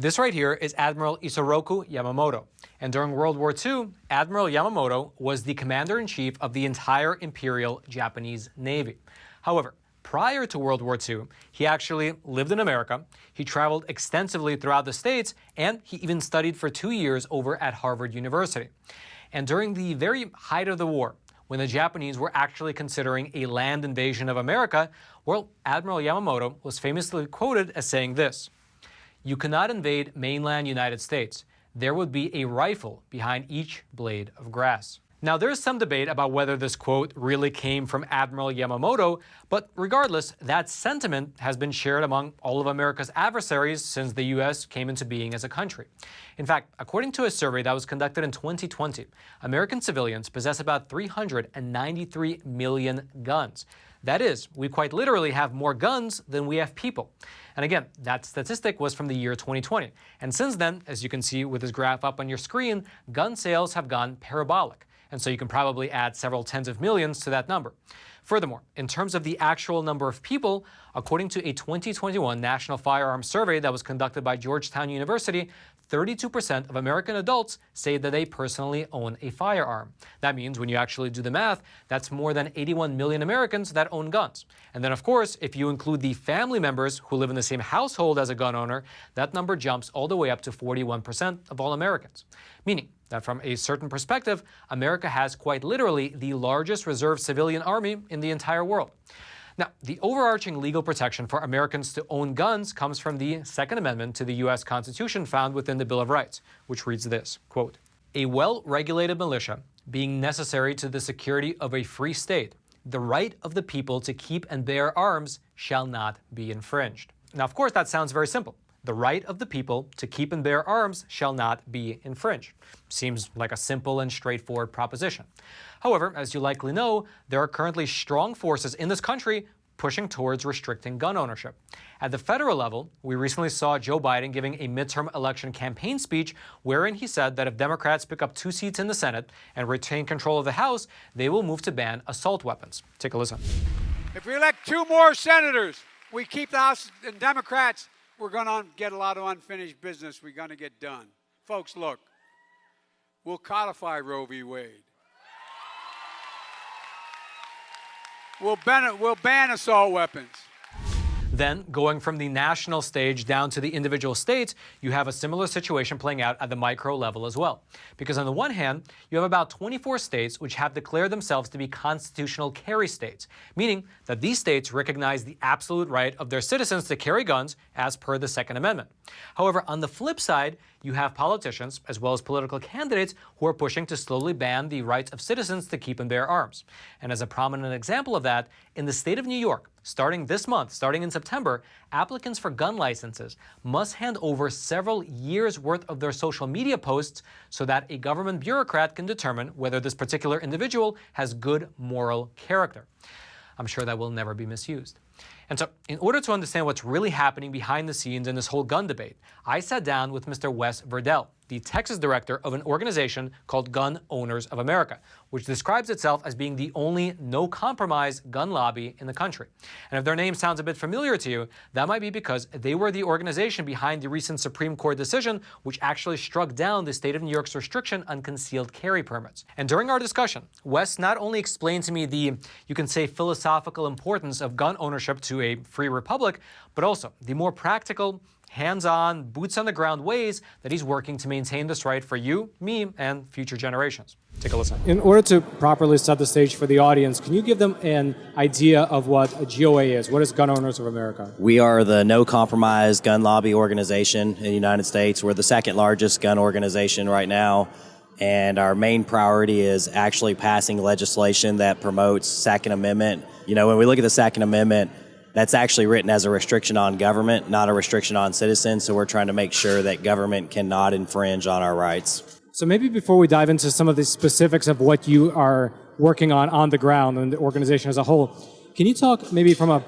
This right here is Admiral Isoroku Yamamoto. And during World War II, Admiral Yamamoto was the commander-in-chief of the entire Imperial Japanese Navy. However, prior to World War II, he actually lived in America, he traveled extensively throughout the States, and he even studied for 2 years over at Harvard University. And during the very height of the war, when the Japanese were actually considering a land invasion of America, well, Admiral Yamamoto was famously quoted as saying this: "You cannot invade mainland United States. There would be a rifle behind each blade of grass." Now, there's some debate about whether this quote really came from Admiral Yamamoto, but regardless, that sentiment has been shared among all of America's adversaries since the U.S. came into being as a country. In fact, according to a survey that was conducted in 2020, American civilians possess about 393 million guns. That is, we quite literally have more guns than we have people. And again, that statistic was from the year 2020. And since then, as you can see with this graph up on your screen, gun sales have gone parabolic. And so you can probably add several tens of millions to that number. Furthermore, in terms of the actual number of people, according to a 2021 National Firearms Survey that was conducted by Georgetown University, 32% of American adults say that they personally own a firearm. That means when you actually do the math, that's more than 81 million Americans that own guns. And then, of course, if you include the family members who live in the same household as a gun owner, that number jumps all the way up to 41% of all Americans. Meaning that from a certain perspective, America has quite literally the largest reserve civilian army in the entire world. Now, the overarching legal protection for Americans to own guns comes from the Second Amendment to the U.S. Constitution found within the Bill of Rights, which reads this, quote, "A well-regulated militia being necessary to the security of a free state, the right of the people to keep and bear arms shall not be infringed." Now, of course, that sounds very simple. The right of the people to keep and bear arms shall not be infringed. Seems like a simple and straightforward proposition. However, as you likely know, there are currently strong forces in this country pushing towards restricting gun ownership. At the federal level, we recently saw Joe Biden giving a midterm election campaign speech wherein he said that if Democrats pick up 2 seats in the Senate and retain control of the House, they will move to ban assault weapons. Take a listen. If we elect 2 more senators, we keep the House and Democrats, we're going to get a lot of unfinished business we're going to get done. Folks, look, we'll codify Roe v. Wade. We'll ban assault weapons. Then, going from the national stage down to the individual states, you have a similar situation playing out at the micro level as well. Because on the one hand, you have about 24 states which have declared themselves to be constitutional carry states, meaning that these states recognize the absolute right of their citizens to carry guns as per the Second Amendment. However, on the flip side, you have politicians, as well as political candidates, who are pushing to slowly ban the rights of citizens to keep and bear arms. And as a prominent example of that, in the state of New York, starting this month, starting in September, applicants for gun licenses must hand over several years' worth of their social media posts so that a government bureaucrat can determine whether this particular individual has good moral character. I'm sure that will never be misused. And so, in order to understand what's really happening behind the scenes in this whole gun debate, I sat down with Mr. Wes Verdell, the Texas director of an organization called Gun Owners of America, which describes itself as being the only no-compromise gun lobby in the country. And if their name sounds a bit familiar to you, that might be because they were the organization behind the recent Supreme Court decision, which actually struck down the state of New York's restriction on concealed carry permits. And during our discussion, Wes not only explained to me the, you can say, philosophical importance of gun ownership to a free republic, but also the more practical, hands-on, boots-on-the-ground ways that he's working to maintain this right for you, me, and future generations. Take a listen. In order to properly set the stage for the audience, can you give them an idea of what a GOA is? What is Gun Owners of America? We are the no-compromise gun lobby organization in the United States. We're the second largest gun organization right now, and our main priority is actually passing legislation that promotes Second Amendment. You know, when we look at the Second Amendment, that's actually written as a restriction on government, not a restriction on citizens. So we're trying to make sure that government cannot infringe on our rights. So maybe before we dive into some of the specifics of what you are working on the ground and the organization as a whole, can you talk maybe from a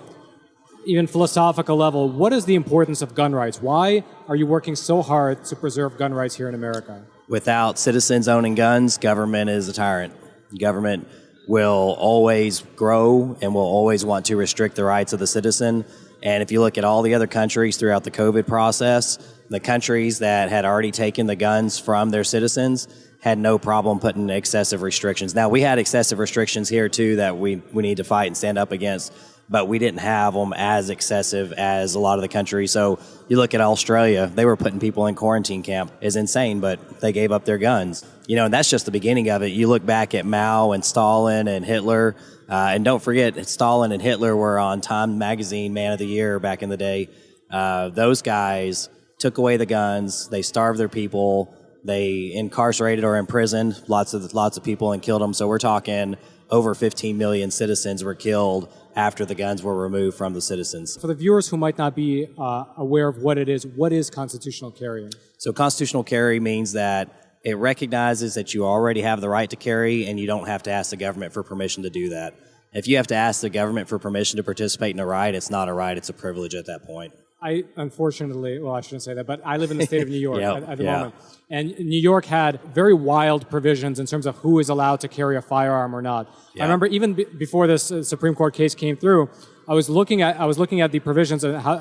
even philosophical level, what is the importance of gun rights? Why are you working so hard to preserve gun rights here in America? Without citizens owning guns, government is a tyrant. Government will always grow and will always want to restrict the rights of the citizen. And if you look at all the other countries throughout the COVID process, the countries that had already taken the guns from their citizens had no problem putting excessive restrictions. Now, we had excessive restrictions here too that we need to fight and stand up against, but we didn't have them as excessive as a lot of the countries. So you look at Australia, they were putting people in quarantine camp. It's insane, but they gave up their guns. And that's just the beginning of it. You look back at Mao and Stalin and Hitler, and don't forget, Stalin and Hitler were on Time Magazine Man of the Year back in the day. Those guys took away the guns, they starved their people, they incarcerated or imprisoned lots of people and killed them. So we're talking over 15 million citizens were killed after the guns were removed from the citizens. For the viewers who might not be aware of what is constitutional carry? So constitutional carry means that it recognizes that you already have the right to carry and you don't have to ask the government for permission to do that. If you have to ask the government for permission to participate in a right, it's not a right, it's a privilege at that point. I unfortunately, well, I shouldn't say that, but I live in the state of New York at the yeah. moment. And New York had very wild provisions in terms of who is allowed to carry a firearm or not. Yeah. I remember even before this Supreme Court case came through, I was looking at the provisions of how,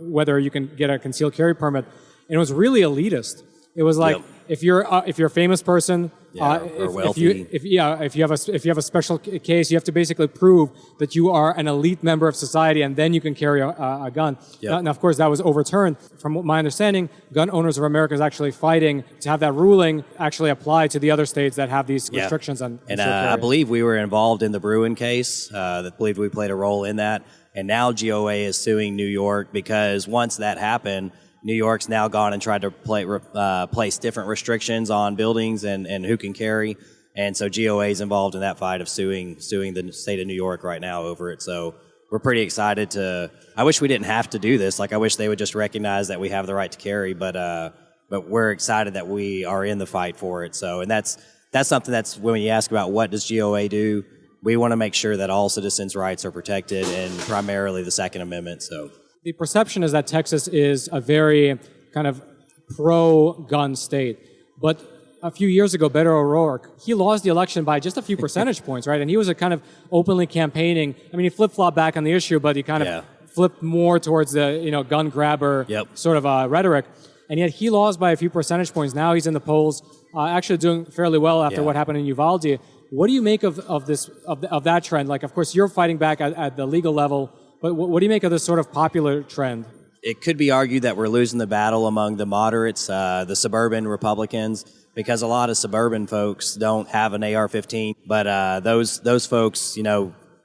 whether you can get a concealed carry permit, and it was really elitist. It was like, if you're a famous person, or wealthy. if you have a special case, you have to basically prove that you are an elite member of society, and then you can carry a gun. Yep. Now, of course, that was overturned. From my understanding, Gun Owners of America is actually fighting to have that ruling actually apply to the other states that have these restrictions on. And I believe we were involved in the Bruin case. I believe we played a role in that. And now GOA is suing New York because once that happened, New York's now gone and tried to place different restrictions on buildings and who can carry. And so GOA is involved in that fight of suing the state of New York right now over it. So we're pretty excited I wish we didn't have to do this. Like, I wish they would just recognize that we have the right to carry, but we're excited that we are in the fight for it. So, and that's something that's, when you ask about what does GOA do, we want to make sure that all citizens' rights are protected, and primarily the Second Amendment. So. The perception is that Texas is a very kind of pro-gun state. But a few years ago, Beto O'Rourke, he lost the election by just a few percentage points, right? And he was a kind of openly campaigning. I mean, he flip-flopped back on the issue, but he kind of flipped more towards the gun grabber sort of rhetoric. And yet he lost by a few percentage points. Now he's in the polls, actually doing fairly well after what happened in Uvalde. What do you make of that trend? Like, of course, you're fighting back at the legal level. But what do you make of this sort of popular trend? It could be argued that we're losing the battle among the moderates, the suburban Republicans, because a lot of suburban folks don't have an AR-15. But those folks,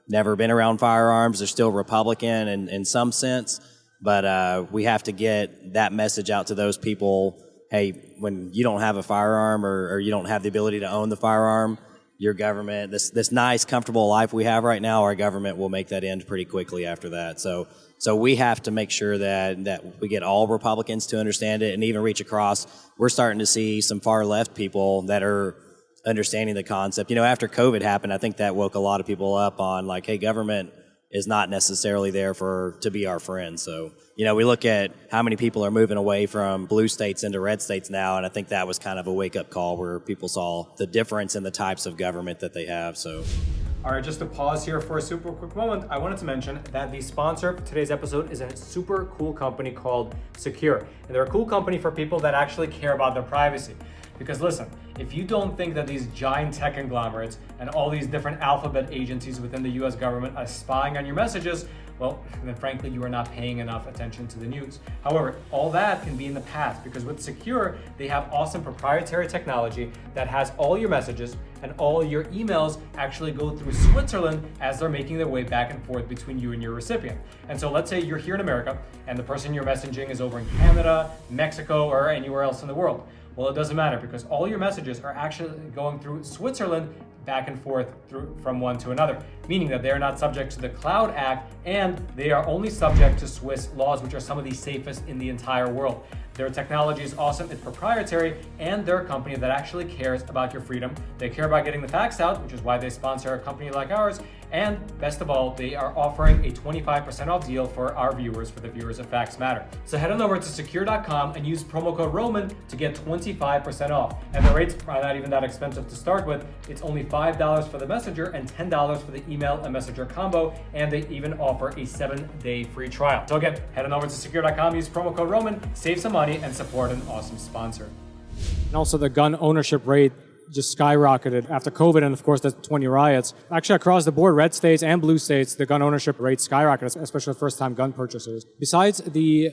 never been around firearms. They're still Republican in some sense. But we have to get that message out to those people. Hey, when you don't have a firearm or you don't have the ability to own the firearm, your government, this nice, comfortable life we have right now, our government will make that end pretty quickly after that. So we have to make sure that we get all Republicans to understand it and even reach across. We're starting to see some far left people that are understanding the concept. After COVID happened, I think that woke a lot of people up on like, hey, government is not necessarily there to be our friend. So, we look at how many people are moving away from blue states into red states now, and I think that was kind of a wake-up call where people saw the difference in the types of government that they have. So, all right, just to pause here for a super quick moment, I wanted to mention that the sponsor of today's episode is a super cool company called Sekur. And they're a cool company for people that actually care about their privacy. Because listen, if you don't think that these giant tech conglomerates and all these different alphabet agencies within the US government are spying on your messages, well, then frankly, you are not paying enough attention to the news. However, all that can be in the past because with Sekur, they have awesome proprietary technology that has all your messages and all your emails actually go through Switzerland as they're making their way back and forth between you and your recipient. And so let's say you're here in America and the person you're messaging is over in Canada, Mexico, or anywhere else in the world. Well, it doesn't matter because all your messages are actually going through Switzerland back and forth from one to another, meaning that they are not subject to the Cloud Act and they are only subject to Swiss laws, which are some of the safest in the entire world. Their technology is awesome, it's proprietary, and they're a company that actually cares about your freedom. They care about getting the facts out, which is why they sponsor a company like ours, And best of all, they are offering a 25% off deal for our viewers, for the viewers of Facts Matter. So head on over to Sekur.com and use promo code Roman to get 25% off. And the rates are not even that expensive to start with. It's only $5 for the Messenger and $10 for the email and Messenger combo. And they even offer a 7-day free trial. So again, head on over to Sekur.com, use promo code Roman, save some money, and support an awesome sponsor. And also the gun ownership rate just skyrocketed after COVID and of course the 20 riots. Actually across the board, red states and blue states, the gun ownership rate skyrocketed, especially first-time gun purchasers. Besides the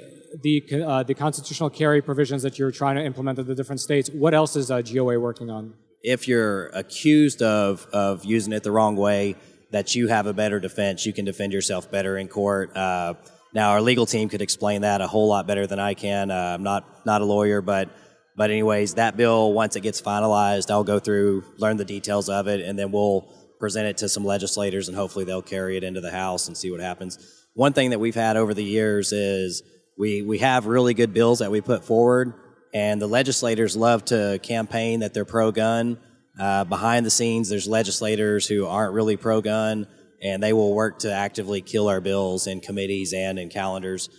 constitutional carry provisions that you're trying to implement in the different states, what else is GOA working on? If you're accused of using it the wrong way, that you have a better defense, you can defend yourself better in court. Now our legal team could explain that a whole lot better than I can. I'm not a lawyer, but anyways, that bill, once it gets finalized, I'll go through, learn the details of it, and then we'll present it to some legislators, and hopefully they'll carry it into the House and see what happens. One thing that we've had over the years is we have really good bills that we put forward, and the legislators love to campaign that they're pro-gun. Behind the scenes, there's legislators who aren't really pro-gun, and they will work to actively kill our bills in committees and in calendars.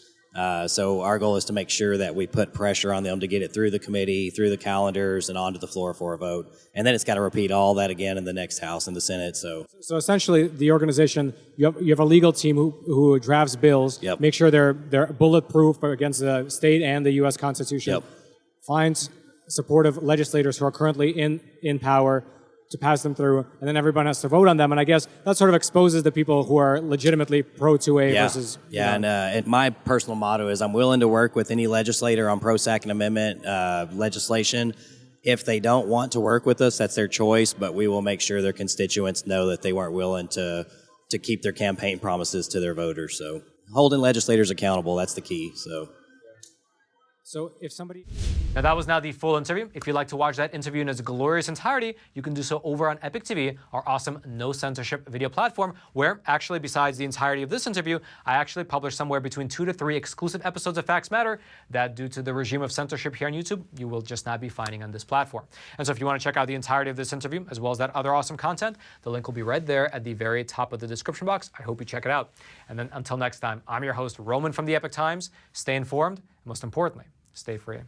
So our goal is to make sure that we put pressure on them to get it through the committee, through the calendars, and onto the floor for a vote. And then it's got to repeat all that again in the next House and the Senate. So essentially, the organization, you have a legal team who drafts bills, Yep. make sure they're bulletproof against the state and the U.S. Constitution, Yep. finds supportive legislators who are currently in power to pass them through, and then everyone has to vote on them. And I guess that sort of exposes the people who are legitimately pro-2A versus... And my personal motto is I'm willing to work with any legislator on pro-Second Amendment legislation. If they don't want to work with us, that's their choice, but we will make sure their constituents know that they weren't willing to keep their campaign promises to their voters. So holding legislators accountable, that's the key. So if somebody... Now that was now the full interview. If you'd like to watch that interview in its glorious entirety, you can do so over on Epoch TV, our awesome no censorship video platform, where actually besides the entirety of this interview, I actually publish somewhere between 2 to 3 exclusive episodes of Facts Matter that due to the regime of censorship here on YouTube, you will just not be finding on this platform. And so if you want to check out the entirety of this interview, as well as that other awesome content, the link will be right there at the very top of the description box. I hope you check it out. And then until next time, I'm your host, Roman from the Epoch Times. Stay informed, and most importantly, stay free.